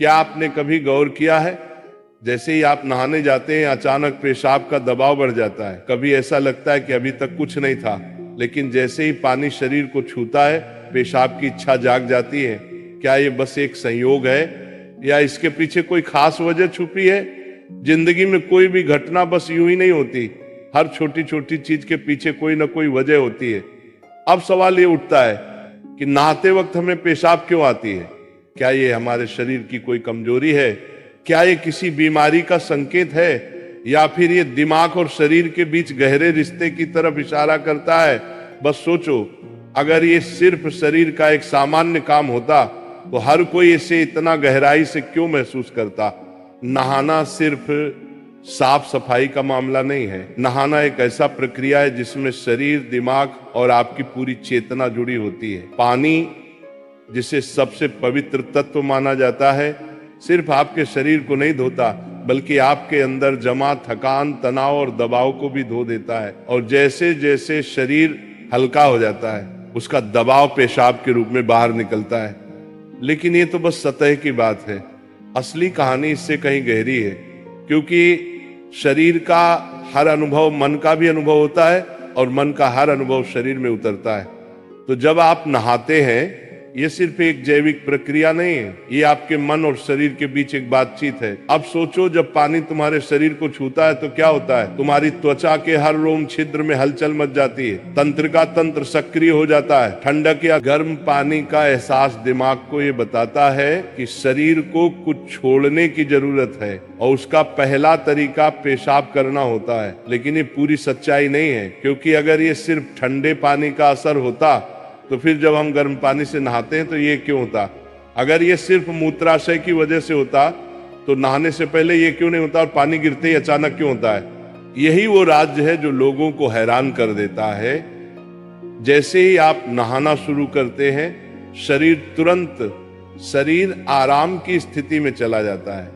क्या आपने कभी गौर किया है, जैसे ही आप नहाने जाते हैं अचानक पेशाब का दबाव बढ़ जाता है। कभी ऐसा लगता है कि अभी तक कुछ नहीं था, लेकिन जैसे ही पानी शरीर को छूता है पेशाब की इच्छा जाग जाती है। क्या ये बस एक संयोग है या इसके पीछे कोई खास वजह छुपी है? जिंदगी में कोई भी घटना बस यूं ही नहीं होती, हर छोटी छोटी चीज के पीछे कोई ना कोई वजह होती है। अब सवाल ये उठता है कि नहाते वक्त हमें पेशाब क्यों आती है? क्या ये हमारे शरीर की कोई कमजोरी है? क्या ये किसी बीमारी का संकेत है, या फिर ये दिमाग और शरीर के बीच गहरे रिश्ते की तरफ इशारा करता है? बस सोचो, अगर ये सिर्फ शरीर का एक सामान्य काम होता तो हर कोई इसे इतना गहराई से क्यों महसूस करता? नहाना सिर्फ साफ सफाई का मामला नहीं है। नहाना एक ऐसा प्रक्रिया है जिसमें शरीर, दिमाग और आपकी पूरी चेतना जुड़ी होती है। पानी, जिसे सबसे पवित्र तत्व माना जाता है, सिर्फ आपके शरीर को नहीं धोता बल्कि आपके अंदर जमा थकान, तनाव और दबाव को भी धो देता है। और जैसे जैसे शरीर हल्का हो जाता है उसका दबाव पेशाब के रूप में बाहर निकलता है। लेकिन ये तो बस सतह की बात है, असली कहानी इससे कहीं गहरी है। क्योंकि शरीर का हर अनुभव मन का भी अनुभव होता है और मन का हर अनुभव शरीर में उतरता है। तो जब आप नहाते हैं ये सिर्फ एक जैविक प्रक्रिया नहीं है, ये आपके मन और शरीर के बीच एक बातचीत है। अब सोचो, जब पानी तुम्हारे शरीर को छूता है तो क्या होता है? तुम्हारी त्वचा के हर रोम छिद्र में हलचल मच जाती है, तंत्र का तंत्र सक्रिय हो जाता है। ठंडक या गर्म पानी का एहसास दिमाग को ये बताता है कि शरीर को कुछ छोड़ने की जरूरत है और उसका पहला तरीका पेशाब करना होता है। लेकिन ये पूरी सच्चाई नहीं है, क्योंकि अगर ये सिर्फ ठंडे पानी का असर होता तो फिर जब हम गर्म पानी से नहाते हैं तो ये क्यों होता? अगर ये सिर्फ मूत्राशय की वजह से होता तो नहाने से पहले ये क्यों नहीं होता और पानी गिरते ही अचानक क्यों होता है? यही वो राज्य है जो लोगों को हैरान कर देता है। जैसे ही आप नहाना शुरू करते हैं शरीर आराम की स्थिति में चला जाता है,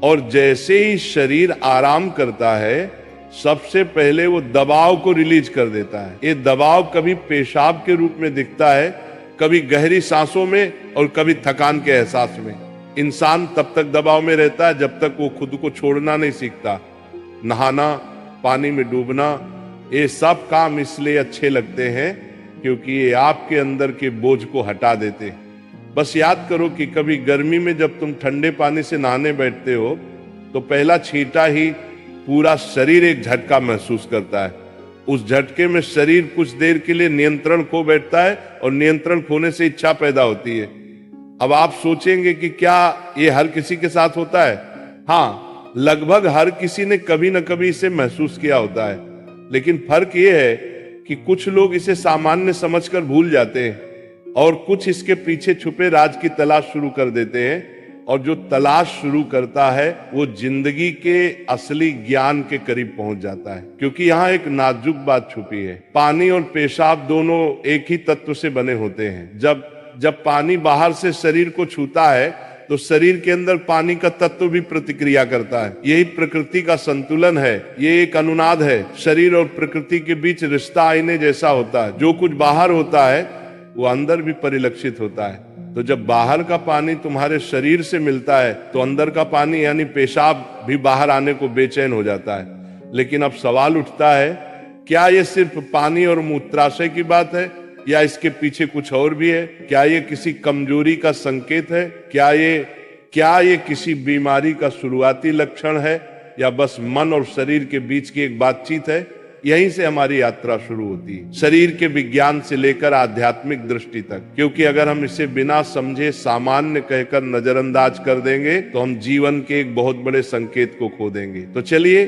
और जैसे ही शरीर आराम करता है सबसे पहले वो दबाव को रिलीज कर देता है। ये दबाव कभी पेशाब के रूप में दिखता है, कभी गहरी सांसों में और कभी थकान के एहसास में। इंसान तब तक दबाव में रहता है जब तक वो खुद को छोड़ना नहीं सीखता। नहाना, पानी में डूबना, ये सब काम इसलिए अच्छे लगते हैं क्योंकि ये आपके अंदर के बोझ को हटा देते हैं। बस याद करो कि कभी गर्मी में जब तुम ठंडे पानी से नहाने बैठते हो तो पहला छींटा ही पूरा शरीर एक झटका महसूस करता है। उस झटके में शरीर कुछ देर के लिए नियंत्रण खो बैठता है और नियंत्रण खोने से इच्छा पैदा होती है। अब आप सोचेंगे कि क्या ये हर किसी के साथ होता है? हाँ, लगभग हर किसी ने कभी न कभी इसे महसूस किया होता है। लेकिन फर्क ये है कि कुछ लोग इसे सामान्य समझकर भूल जाते हैं और कुछ इसके पीछे छुपे राज की तलाश शुरू कर देते हैं। और जो तलाश शुरू करता है वो जिंदगी के असली ज्ञान के करीब पहुंच जाता है। क्योंकि यहाँ एक नाजुक बात छुपी है। पानी और पेशाब दोनों एक ही तत्व से बने होते हैं। जब पानी बाहर से शरीर को छूता है तो शरीर के अंदर पानी का तत्व भी प्रतिक्रिया करता है। यही प्रकृति का संतुलन है, ये एक अनुनाद है। शरीर और प्रकृति के बीच रिश्ता आईने जैसा होता है। जो कुछ बाहर होता है वो अंदर भी परिलक्षित होता है। तो जब बाहर का पानी तुम्हारे शरीर से मिलता है तो अंदर का पानी यानी पेशाब भी बाहर आने को बेचैन हो जाता है। लेकिन अब सवाल उठता है, क्या ये सिर्फ पानी और मूत्राशय की बात है या इसके पीछे कुछ और भी है? क्या ये किसी कमजोरी का संकेत है? क्या ये किसी बीमारी का शुरुआती लक्षण है, या बस मन और शरीर के बीच की एक बातचीत है? यहीं से हमारी यात्रा शुरू होती है, शरीर के विज्ञान से लेकर आध्यात्मिक दृष्टि तक। क्योंकि अगर हम इसे बिना समझे सामान्य कहकर नजरअंदाज कर देंगे तो हम जीवन के एक बहुत बड़े संकेत को खो देंगे। तो चलिए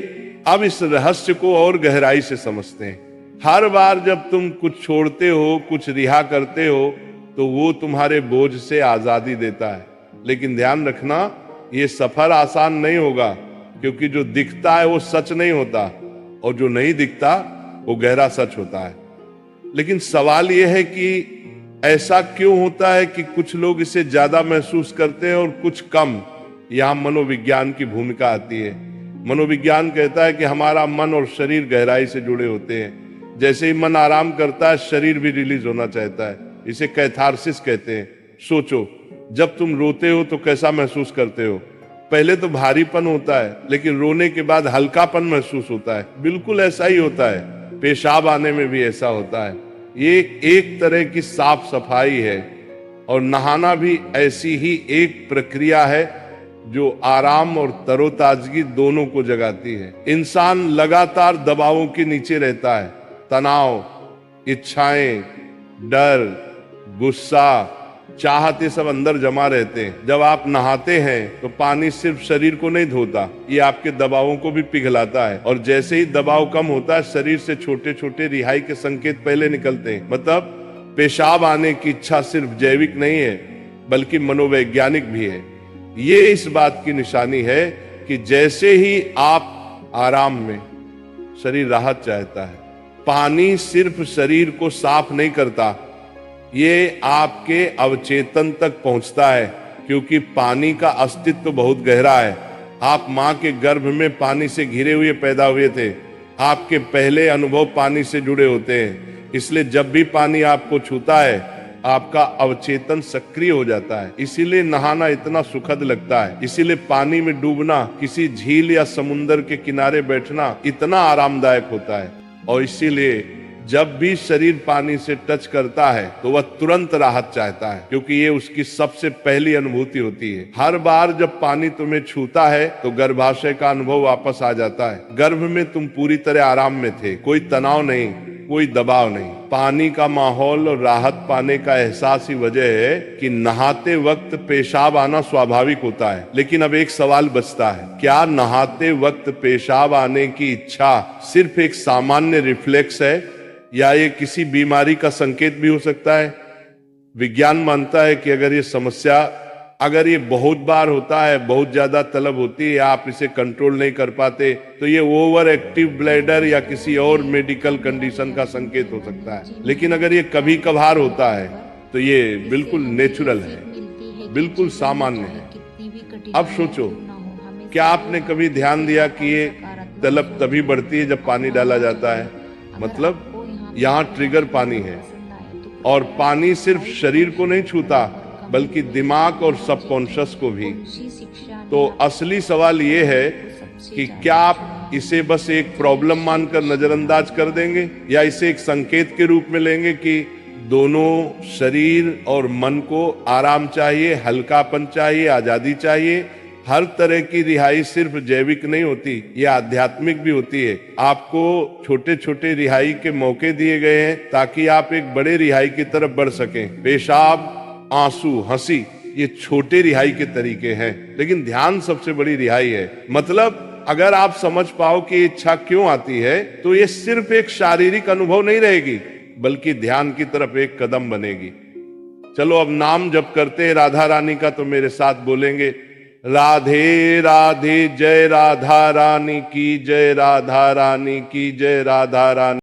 अब इस रहस्य को और गहराई से समझते हैं। हर बार जब तुम कुछ छोड़ते हो, कुछ रिहा करते हो, तो वो तुम्हारे बोझ से आजादी देता है। लेकिन ध्यान रखना, ये सफर आसान नहीं होगा, क्योंकि जो दिखता है वो सच नहीं होता और जो नहीं दिखता वो गहरा सच होता है। लेकिन सवाल यह है कि ऐसा क्यों होता है कि कुछ लोग इसे ज्यादा महसूस करते हैं और कुछ कम? यहां मनोविज्ञान की भूमिका आती है। मनोविज्ञान कहता है कि हमारा मन और शरीर गहराई से जुड़े होते हैं। जैसे ही मन आराम करता है शरीर भी रिलीज होना चाहता है। इसे कैथारसिस कहते हैं। सोचो, जब तुम रोते हो तो कैसा महसूस करते हो? पहले तो भारीपन होता है, लेकिन रोने के बाद हल्कापन महसूस होता है। बिल्कुल ऐसा ही होता है, पेशाब आने में भी ऐसा होता है। ये एक तरह की साफ सफाई है, और नहाना भी ऐसी ही एक प्रक्रिया है जो आराम और तरोताजगी दोनों को जगाती है। इंसान लगातार दबावों के नीचे रहता है, तनाव, इच्छाएं, डर, गुस्सा, चाहते सब अंदर जमा रहते हैं। जब आप नहाते हैं तो पानी सिर्फ शरीर को नहीं धोता, ये आपके दबावों को भी पिघलाता है। और जैसे ही दबाव कम होता है, शरीर से छोटे छोटे रिहाई के संकेत पहले निकलते हैं। मतलब पेशाब आने की इच्छा सिर्फ जैविक नहीं है, बल्कि मनोवैज्ञानिक भी है। ये इस बात की निशानी है कि जैसे ही आप आराम में, शरीर राहत चाहता है। पानी सिर्फ शरीर को साफ नहीं करता, ये आपके अवचेतन तक पहुंचता है, क्योंकि पानी का अस्तित्व बहुत गहरा है। आप मां के गर्भ में पानी से घिरे हुए पैदा हुए थे। आपके पहले अनुभव पानी से जुड़े होते हैं। इसलिए जब भी पानी आपको छूता है, आपका अवचेतन सक्रिय हो जाता है। इसीलिए नहाना इतना सुखद लगता है। इसीलिए पानी में डूबना, किसी झील या समुंदर के किनारे बैठना इतना आरामदायक होता है। और इसीलिए जब भी शरीर पानी से टच करता है तो वह तुरंत राहत चाहता है, क्योंकि ये उसकी सबसे पहली अनुभूति होती है। हर बार जब पानी तुम्हें छूता है तो गर्भाशय का अनुभव वापस आ जाता है। गर्भ में तुम पूरी तरह आराम में थे, कोई तनाव नहीं, कोई दबाव नहीं। पानी का माहौल और राहत पाने का एहसास ही वजह है कि नहाते वक्त पेशाब आना स्वाभाविक होता है। लेकिन अब एक सवाल बचता है, क्या नहाते वक्त पेशाब आने की इच्छा सिर्फ एक सामान्य रिफ्लेक्स है, या ये किसी बीमारी का संकेत भी हो सकता है? विज्ञान मानता है कि अगर ये बहुत बार होता है, बहुत ज्यादा तलब होती है, आप इसे कंट्रोल नहीं कर पाते, तो ये ओवर एक्टिव ब्लैडर या किसी और मेडिकल कंडीशन का संकेत हो सकता है। लेकिन अगर ये कभी कभार होता है तो ये बिल्कुल नेचुरल है, बिल्कुल सामान्य है। अब सोचो, क्या आपने कभी ध्यान दिया कि ये तलब तभी बढ़ती है जब पानी डाला जाता है? मतलब यहाँ ट्रिगर पानी है, और पानी सिर्फ शरीर को नहीं छूता, बल्कि दिमाग और सबकॉन्शियस को भी। तो असली सवाल ये है कि क्या आप इसे बस एक प्रॉब्लम मानकर नजरअंदाज कर देंगे, या इसे एक संकेत के रूप में लेंगे कि दोनों शरीर और मन को आराम चाहिए, हल्कापन चाहिए, आजादी चाहिए। हर तरह की रिहाई सिर्फ जैविक नहीं होती, ये आध्यात्मिक भी होती है। आपको छोटे छोटे रिहाई के मौके दिए गए हैं ताकि आप एक बड़े रिहाई की तरफ बढ़ सकें। पेशाब, आंसू, हंसी, ये छोटे रिहाई के तरीके हैं, लेकिन ध्यान सबसे बड़ी रिहाई है। मतलब अगर आप समझ पाओ कि इच्छा क्यों आती है, तो ये सिर्फ एक शारीरिक अनुभव नहीं रहेगी, बल्कि ध्यान की तरफ एक कदम बनेगी। चलो अब नाम जप करते हैं राधा रानी का, तो मेरे साथ बोलेंगे, राधे राधे, जय राधा रानी की जय, राधा रानी की जय, राधा रानी।